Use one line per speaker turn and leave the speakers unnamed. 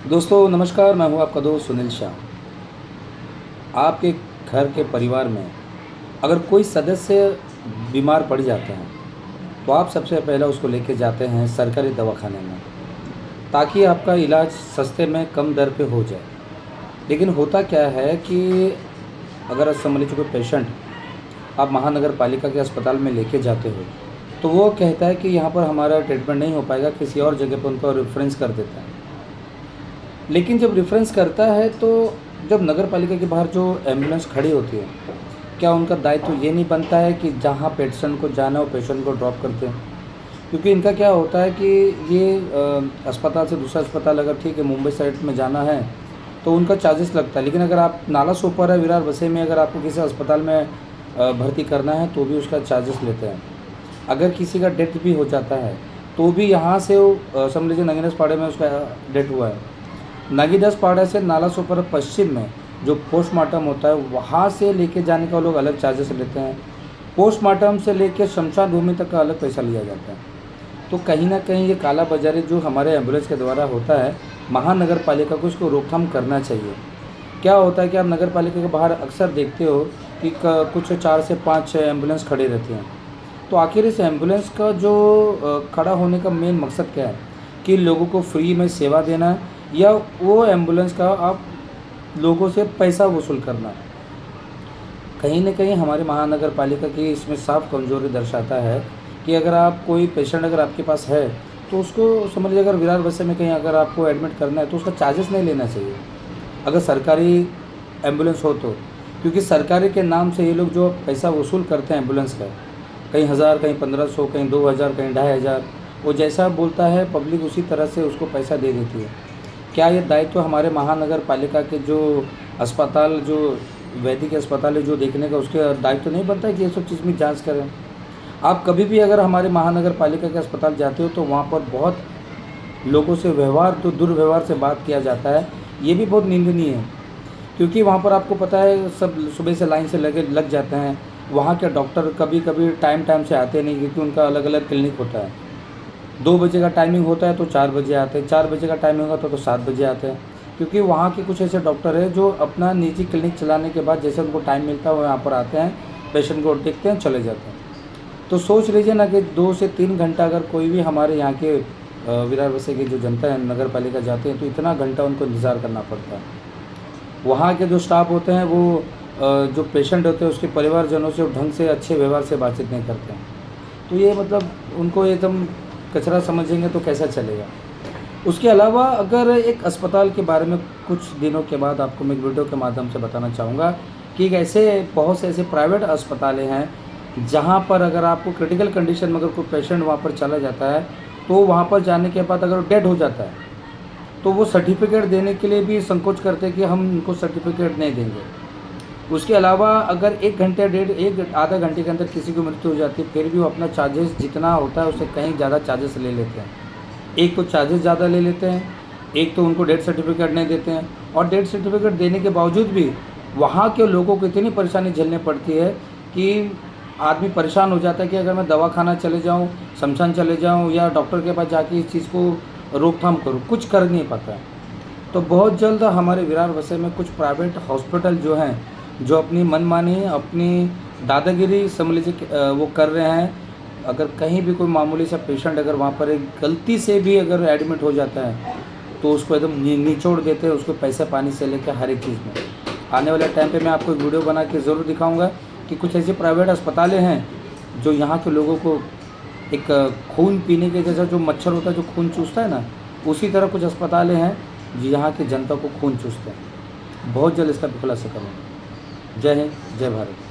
दोस्तों नमस्कार, मैं हूं आपका दोस्त सुनील शाह। आपके घर के परिवार में अगर कोई सदस्य बीमार पड़ जाते हैं तो आप सबसे पहले उसको लेके जाते हैं सरकारी दवाखाने में, ताकि आपका इलाज सस्ते में कम दर पे हो जाए। लेकिन होता क्या है कि अगर समझ लीजिए कोई पेशेंट आप महानगर पालिका के अस्पताल में लेके जाते हो तो वो कहता है कि यहाँ पर हमारा ट्रीटमेंट नहीं हो पाएगा, किसी और जगह पर उनको रेफरेंस कर देता है। लेकिन जब रेफरेंस करता है तो जब नगर पालिका के बाहर जो एम्बुलेंस खड़ी होती है, क्या उनका दायित्व ये नहीं बनता है कि जहाँ पेशेंट को जाना है वो पेशेंट को ड्रॉप करते हैं? क्योंकि इनका क्या होता है कि ये अस्पताल से दूसरा अस्पताल अगर ठीक है मुंबई साइड में जाना है तो उनका चार्जेस लगता है। लेकिन अगर आप नाला सोपर है विरार वसई में अगर आपको किसी अस्पताल में भर्ती करना है तो भी उसका चार्जेस लेते हैं। अगर किसी का डेथ भी हो जाता है तो भी यहाँ से वो समझ लीजिए नगीनस पाड़े में उसका डेथ हुआ है, नागीदस पाड़ा से नाला सोपर पश्चिम में जो पोस्टमार्टम होता है वहाँ से लेके जाने का लोग अलग चार्जेस लेते हैं। पोस्टमार्टम से लेके शमशान भूमि तक का अलग पैसा लिया जाता है। तो कहीं ना कहीं ये काला बाजारी जो हमारे एम्बुलेंस के द्वारा होता है, महानगर पालिका को इसको रोकथाम करना चाहिए। क्या होता है कि आप नगर पालिका के बाहर अक्सर देखते हो कि कुछ 4 से 5 एम्बुलेंस खड़ी रहती हैं। तो आखिर इस एम्बुलेंस का जो खड़ा होने का मेन मकसद क्या है कि लोगों को फ्री में सेवा देना है, या वो एम्बुलेंस का आप लोगों से पैसा वसूल करना? कहीं न कहीं हमारे महानगर पालिका की इसमें साफ कमज़ोरी दर्शाता है कि अगर आप कोई पेशेंट अगर आपके पास है तो उसको समझ लीजिए अगर विरार वसई में कहीं अगर आपको एडमिट करना है तो उसका चार्जेस नहीं लेना चाहिए अगर सरकारी एम्बुलेंस हो तो। क्योंकि सरकारी के नाम से ये लोग जो पैसा वसूल करते हैं एम्बुलेंस का, कहीं 1000, कहीं 1500, कहीं 2000, कहीं 2500, वो जैसा बोलता है पब्लिक उसी तरह से उसको पैसा दे देती है। क्या ये दायित्व हमारे महानगर पालिका के जो अस्पताल जो वैदिक अस्पताल है जो देखने का उसके दायित्व नहीं बनता है कि ये सब चीज़ में जांच करें? आप कभी भी अगर हमारे महानगर पालिका के अस्पताल जाते हो तो वहाँ पर बहुत लोगों से व्यवहार तो दुर्व्यवहार से बात किया जाता है, ये भी बहुत निंदनीय है। क्योंकि वहाँ पर आपको पता है सब सुबह से लाइन से लग जाते हैं। वहाँ के डॉक्टर कभी कभी टाइम से आते नहीं, क्योंकि उनका अलग अलग क्लिनिक होता है। 2 बजे का टाइमिंग होता है तो 4 बजे आते हैं, 4 बजे का टाइमिंग होता है तो 7 बजे आते हैं। क्योंकि वहाँ के कुछ ऐसे डॉक्टर हैं जो अपना निजी क्लिनिक चलाने के बाद जैसे उनको टाइम मिलता है वो यहाँ पर आते हैं, पेशेंट को देखते हैं, चले जाते हैं। तो सोच लीजिए ना कि 2 से 3 घंटा अगर कोई भी हमारे यहाँ के विरार वसई की जो जनता है नगर पालिका जाते हैं तो इतना घंटा उनको इंतज़ार करना पड़ता है। वहाँ के जो स्टाफ होते हैं वो जो पेशेंट होते हैं उसके परिवारजनों से ढंग से अच्छे व्यवहार से बातचीत नहीं करते हैं। तो ये मतलब उनको एकदम कचरा समझेंगे तो कैसा चलेगा? उसके अलावा अगर एक अस्पताल के बारे में कुछ दिनों के बाद आपको मैं एक वीडियो के माध्यम से बताना चाहूँगा कि एक ऐसे बहुत से ऐसे प्राइवेट अस्पतालें हैं जहाँ पर अगर आपको क्रिटिकल कंडीशन में अगर कोई पेशेंट वहाँ पर चला जाता है तो वहाँ पर जाने के बाद अगर डेड हो जाता है तो वो सर्टिफिकेट देने के लिए भी संकोच करते हैं कि हम उनको सर्टिफिकेट नहीं देंगे। उसके अलावा अगर 1 घंटे एक आधा घंटे के अंदर किसी की मृत्यु हो जाती है फिर भी वो अपना चार्जेस जितना होता है उससे कहीं ज़्यादा चार्जेस ले लेते हैं। एक तो चार्जेस ज़्यादा ले लेते हैं, एक तो उनको डेथ सर्टिफिकेट नहीं देते हैं, और डेथ सर्टिफिकेट देने के बावजूद भी वहाँ के लोगों को इतनी परेशानी झेलनी पड़ती है कि आदमी परेशान हो जाता है कि अगर मैं दवाखाना चले जाऊँ, शमशान चले जाऊँ या डॉक्टर के पास जाके इस चीज़ को रोकथाम करूँ, कुछ कर नहीं पाता है। तो बहुत जल्द हमारे विरार वसई में कुछ प्राइवेट हॉस्पिटल जो हैं जो अपनी मनमानी अपनी दादागिरी समझ लीजिए वो कर रहे हैं। अगर कहीं भी कोई मामूली सा पेशेंट अगर वहाँ पर एक गलती से भी अगर एडमिट हो जाता है तो उसको एकदम निचोड़ देते हैं, उसको पैसे पानी से लेकर हर एक चीज़ में। आने वाले टाइम पे मैं आपको एक वीडियो बना के ज़रूर दिखाऊंगा कि कुछ ऐसे प्राइवेट अस्पतालें हैं जो यहाँ के लोगों को एक खून पीने के जैसा जो मच्छर होता है जो खून चूसता है ना, उसी तरह कुछ अस्पतालें हैं जो यहाँ की जनता को खून चूसते हैं। बहुत जल्द इसका खुलासा करूँगा। जय हिंद, जय भारत।